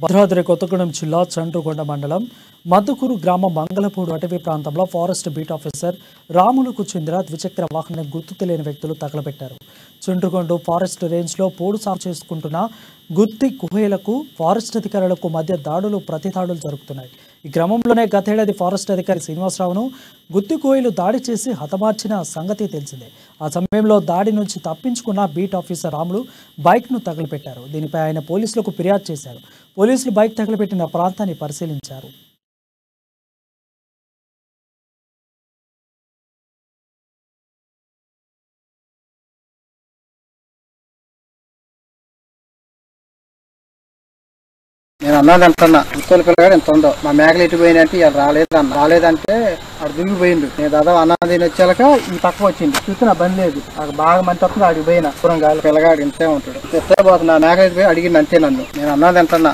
భద్రాద్రి కొత్తగూడెం జిల్లా చండ్రుగొండ మండలం మద్దుకూరు గ్రామం మంగళపూడు అటవీ ప్రాంతంలో ఫారెస్ట్ బీట్ ఆఫీసర్ రాములకు చెందిన ద్విచక్ర వాహనం గుర్తు తెలియని వ్యక్తులు తగలబెట్టారు. చండ్రుగొండ ఫారెస్ట్ రేంజ్లో పోడు సాగు చేసుకుంటున్న గుత్తి కుహేలకు ఫారెస్ట్ అధికారులకు మధ్య దాడులు ప్రతిదాడులు జరుగుతున్నాయి. ఈ క్రమంలోనే గతేడాది ఫారెస్ట్ అధికారి శ్రీనివాసరావును గుత్తి కుహేలు దాడి చేసి హతమార్చిన సంగతి తెలిసిందే. ఆ సమయంలో దాడి నుంచి తప్పించుకున్న బీట్ ఆఫీసర్ రాములు బైక్ను తగలబెట్టారు. దీనిపై ఆయన పోలీసులకు ఫిర్యాదు చేశారు. పోలీసులు బైక్ తగలబెట్టిన ప్రాంతాన్ని పరిశీలించారు. నేను అన్నది అంటున్నా ఉత్తల పిల్లగాడు ఎంత ఉందో మా మేకలు ఎటు పోయినంటే ఇలా రాలేదంటే అక్కడ దిగిపోయిండు. నేను దాదాపు అన్నది వచ్చాక ఈ పక్క వచ్చింది చూస్తే నా బండి లేదు. నాకు బాగా మంచి వస్తుంది అడిగి పోయినా దూరం గాలి పిల్లగాడు ఇంతే ఉంటాడు. ఇంతే పోతున్నా మేకలు ఎటు పోయి అడిగింది అంతే నన్ను. నేను అన్నది అంటున్నా.